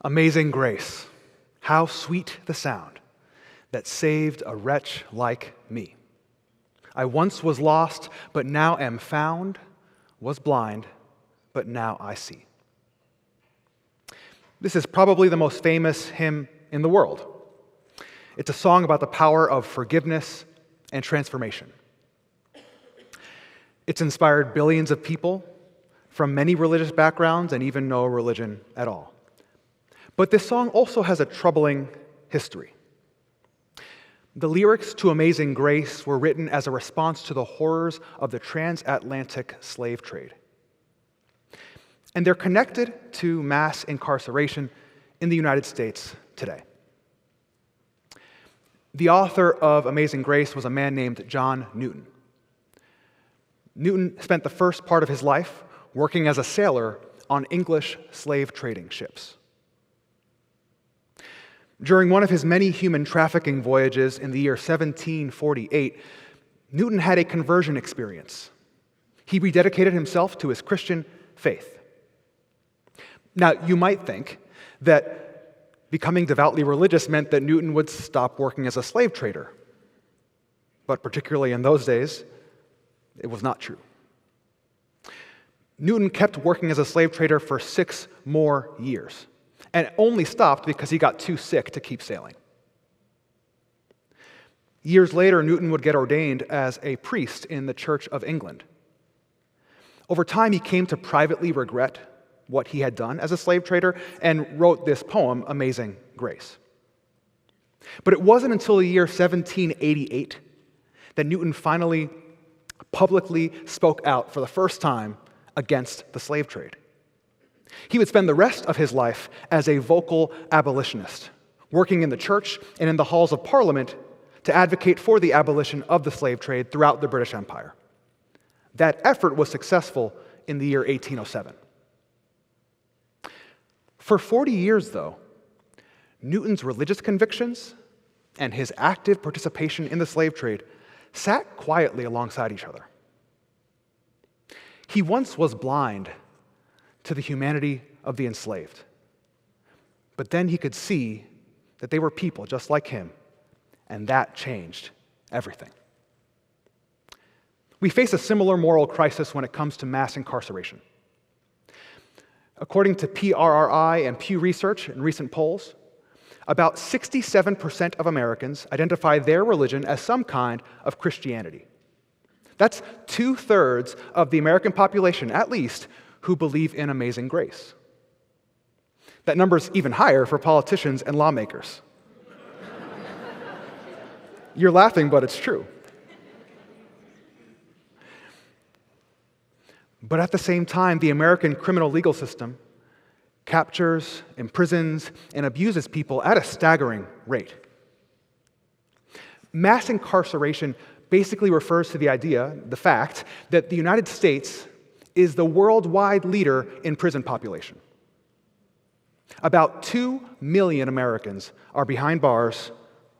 Amazing grace, how sweet the sound that saved a wretch like me. I once was lost, but now am found, was blind, but now I see. This is probably the most famous hymn in the world. It's a song about the power of forgiveness and transformation. It's inspired billions of people from many religious backgrounds and even no religion at all. But this song also has a troubling history. The lyrics to Amazing Grace were written as a response to the horrors of the transatlantic slave trade. And they're connected to mass incarceration in the United States today. The author of Amazing Grace was a man named John Newton. Newton spent the first part of his life working as a sailor on English slave trading ships. During one of his many human trafficking voyages in the year 1748, Newton had a conversion experience. He rededicated himself to his Christian faith. Now, you might think that becoming devoutly religious meant that Newton would stop working as a slave trader. But particularly in those days, it was not true. Newton kept working as a slave trader for 6 more years, and only stopped because he got too sick to keep sailing. Years later, Newton would get ordained as a priest in the Church of England. Over time, he came to privately regret what he had done as a slave trader and wrote this poem, Amazing Grace. But it wasn't until the year 1788 that Newton finally publicly spoke out for the first time against the slave trade. He would spend the rest of his life as a vocal abolitionist, working in the church and in the halls of Parliament to advocate for the abolition of the slave trade throughout the British Empire. That effort was successful in the year 1807. For 40 years, though, Newton's religious convictions and his active participation in the slave trade sat quietly alongside each other. He once was blind to the humanity of the enslaved, but then he could see that they were people just like him, and that changed everything. We face a similar moral crisis when it comes to mass incarceration. According to PRRI and Pew Research in recent polls, about 67% of Americans identify their religion as some kind of Christianity. That's 2/3 of the American population, at least, who believe in amazing grace. That number's even higher for politicians and lawmakers. You're laughing, but it's true. But at the same time, the American criminal legal system captures, imprisons, and abuses people at a staggering rate. Mass incarceration basically refers to the fact, that the United States is the worldwide leader in prison population. About 2 million Americans are behind bars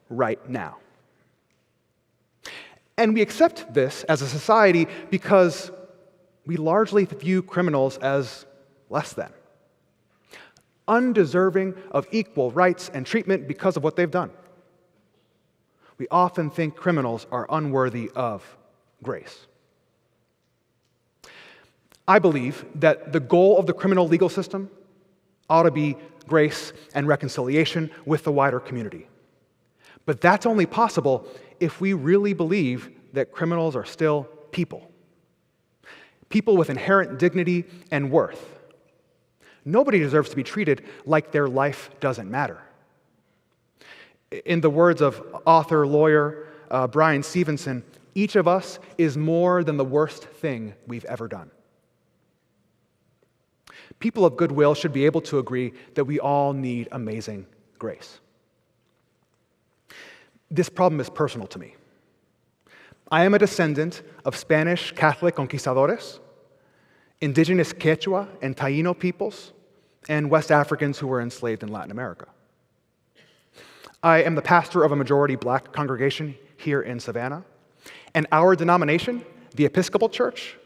right now. And we accept this as a society because we largely view criminals as less than, undeserving of equal rights and treatment because of what they've done. We often think criminals are unworthy of grace. I believe that the goal of the criminal legal system ought to be grace and reconciliation with the wider community. But that's only possible if we really believe that criminals are still people. People with inherent dignity and worth. Nobody deserves to be treated like their life doesn't matter. In the words of author-lawyer Brian Stevenson, each of us is more than the worst thing we've ever done. People of goodwill should be able to agree that we all need amazing grace. This problem is personal to me. I am a descendant of Spanish Catholic conquistadores, indigenous Quechua and Taino peoples, and West Africans who were enslaved in Latin America. I am the pastor of a majority Black congregation here in Savannah, and our denomination, the Episcopal Church,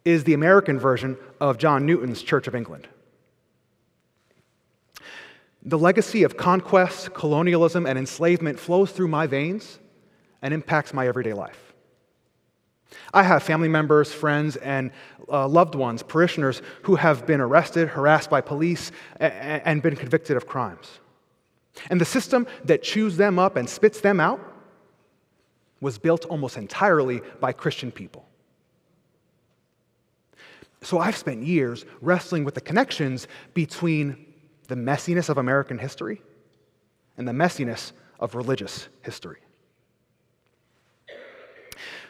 is the American version of John Newton's Church of England. The legacy of conquest, colonialism, and enslavement flows through my veins and impacts my everyday life. I have family members, friends, and loved ones, parishioners, who have been arrested, harassed by police, and been convicted of crimes. And the system that chews them up and spits them out was built almost entirely by Christian people. So I've spent years wrestling with the connections between the messiness of American history and the messiness of religious history.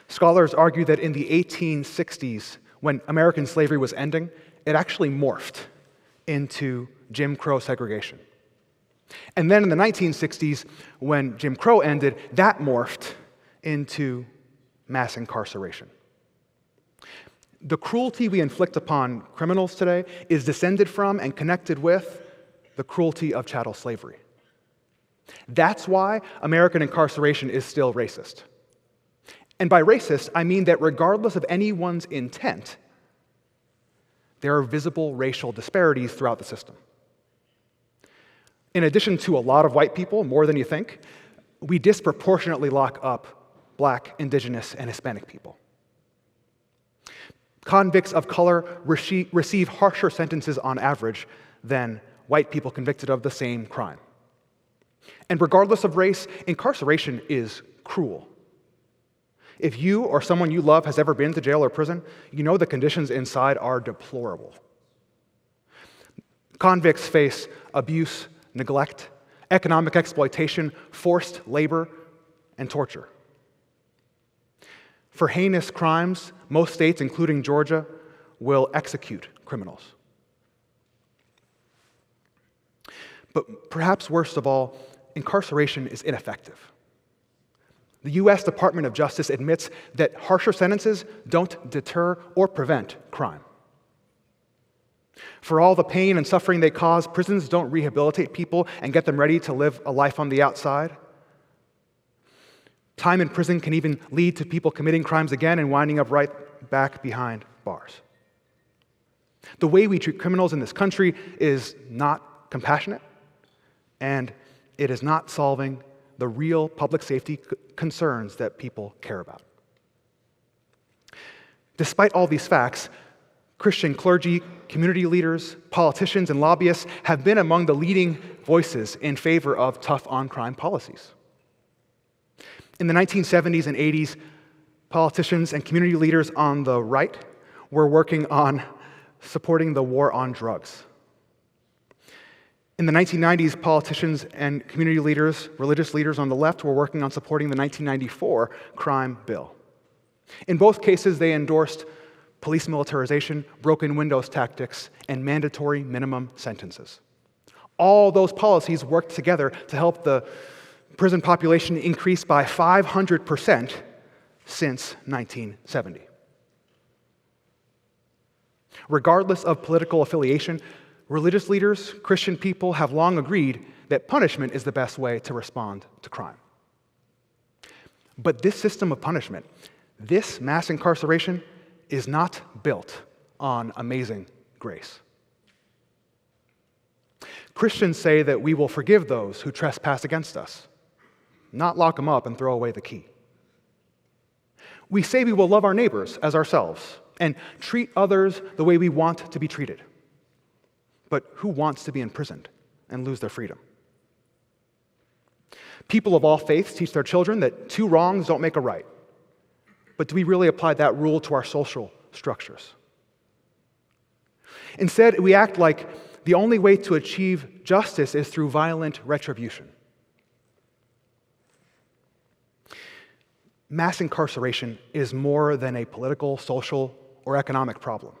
Scholars argue that in the 1860s, when American slavery was ending, it actually morphed into Jim Crow segregation. And then in the 1960s, when Jim Crow ended, that morphed into mass incarceration. The cruelty we inflict upon criminals today is descended from and connected with the cruelty of chattel slavery. That's why American incarceration is still racist. And by racist, I mean that regardless of anyone's intent, there are visible racial disparities throughout the system. In addition to a lot of white people, more than you think, we disproportionately lock up Black, Indigenous, and Hispanic people. Convicts of color receive harsher sentences on average than white people convicted of the same crime. And regardless of race, incarceration is cruel. If you or someone you love has ever been to jail or prison, you know the conditions inside are deplorable. Convicts face abuse, neglect, economic exploitation, forced labor, and torture. For heinous crimes, most states, including Georgia, will execute criminals. But perhaps worst of all, incarceration is ineffective. The U.S. Department of Justice admits that harsher sentences don't deter or prevent crime. For all the pain and suffering they cause, prisons don't rehabilitate people and get them ready to live a life on the outside. Time in prison can even lead to people committing crimes again and winding up right back behind bars. The way we treat criminals in this country is not compassionate, and it is not solving the real public safety concerns that people care about. Despite all these facts, Christian clergy, community leaders, politicians, and lobbyists have been among the leading voices in favor of tough on-crime policies. In the 1970s and 80s, politicians and community leaders on the right were working on supporting the war on drugs. In the 1990s, politicians and community leaders, religious leaders on the left, were working on supporting the 1994 crime bill. In both cases, they endorsed police militarization, broken windows tactics, and mandatory minimum sentences. All those policies worked together to help the prison population increase by 500% since 1970. Regardless of political affiliation, religious leaders, Christian people have long agreed that punishment is the best way to respond to crime. But this system of punishment, this mass incarceration, is not built on amazing grace. Christians say that we will forgive those who trespass against us, not lock them up and throw away the key. We say we will love our neighbors as ourselves and treat others the way we want to be treated. But who wants to be imprisoned and lose their freedom? People of all faiths teach their children that two wrongs don't make a right. But do we really apply that rule to our social structures? Instead, we act like the only way to achieve justice is through violent retribution. Mass incarceration is more than a political, social, or economic problem.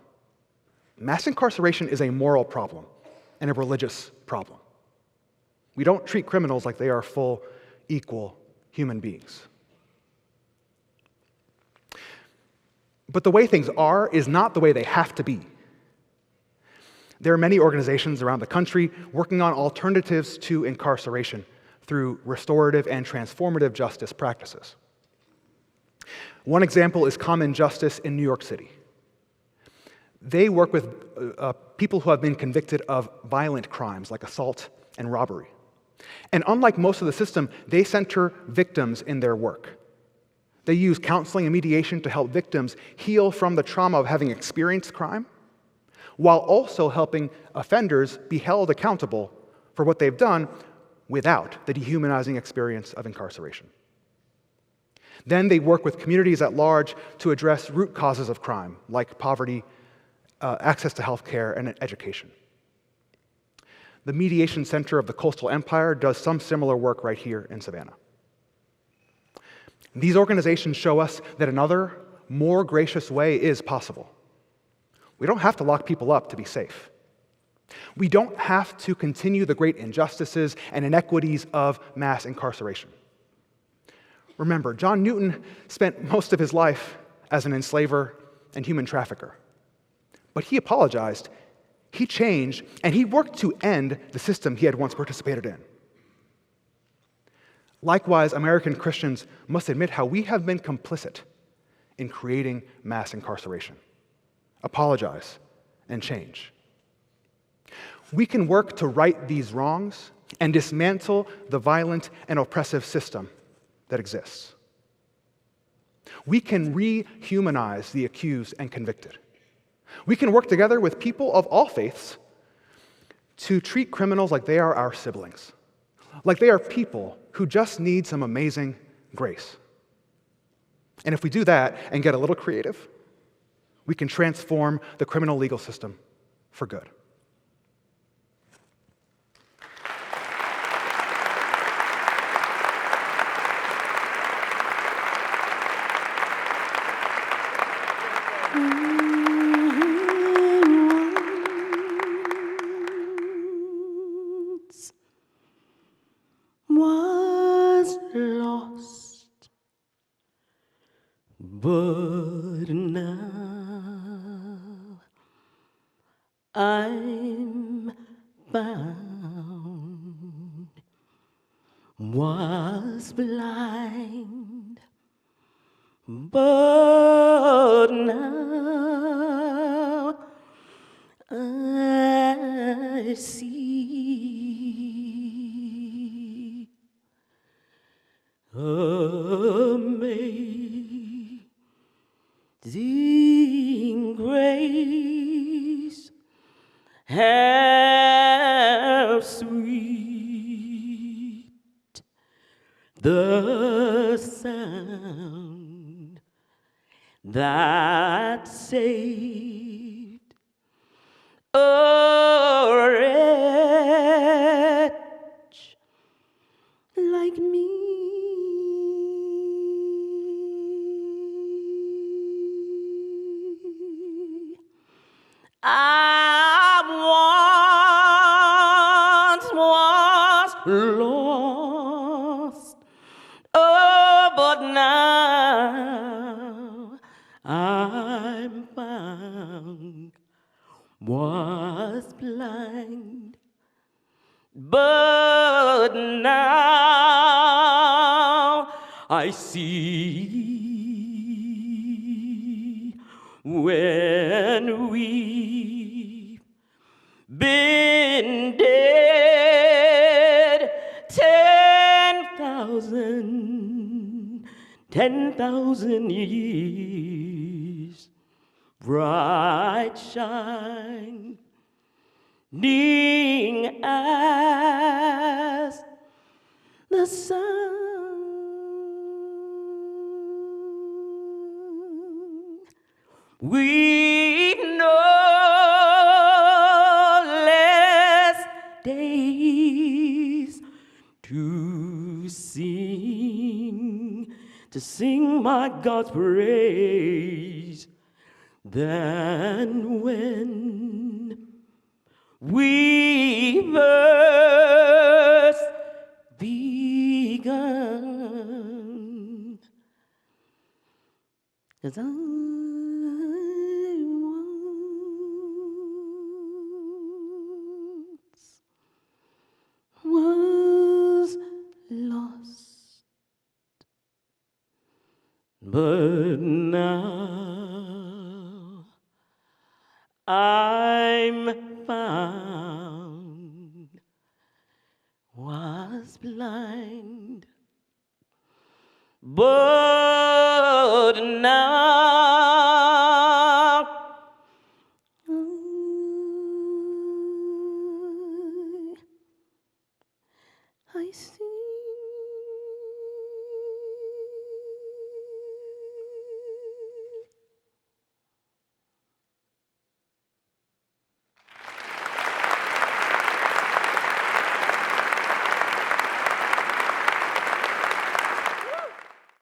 Mass incarceration is a moral problem and a religious problem. We don't treat criminals like they are full, equal human beings. But the way things are is not the way they have to be. There are many organizations around the country working on alternatives to incarceration through restorative and transformative justice practices. One example is Common Justice in New York City. They work with people who have been convicted of violent crimes like assault and robbery. And unlike most of the system, they center victims in their work. They use counseling and mediation to help victims heal from the trauma of having experienced crime, while also helping offenders be held accountable for what they've done without the dehumanizing experience of incarceration. Then they work with communities at large to address root causes of crime, like poverty, access to health care, and education. The Mediation Center of the Coastal Empire does some similar work right here in Savannah. These organizations show us that another, more gracious way is possible. We don't have to lock people up to be safe. We don't have to continue the great injustices and inequities of mass incarceration. Remember, John Newton spent most of his life as an enslaver and human trafficker. But he apologized, he changed, and he worked to end the system he had once participated in. Likewise, American Christians must admit how we have been complicit in creating mass incarceration. Apologize and change. We can work to right these wrongs and dismantle the violent and oppressive system that exists. We can rehumanize the accused and convicted. We can work together with people of all faiths to treat criminals like they are our siblings, like they are people who just need some amazing grace. And if we do that and get a little creative, we can transform the criminal legal system for good. Was lost, but now I'm found. Was blind, but now I see. Amazing grace, how sweet the sound that saved a wretch like me. I once was lost, oh, but now I'm found. Was blind, but now I see. When we've been dead 10,000 years, bright shining as the sun. We've no less days to sing my God's praise than when we first begun. 'Cause I was lost, but now I'm found. but now I see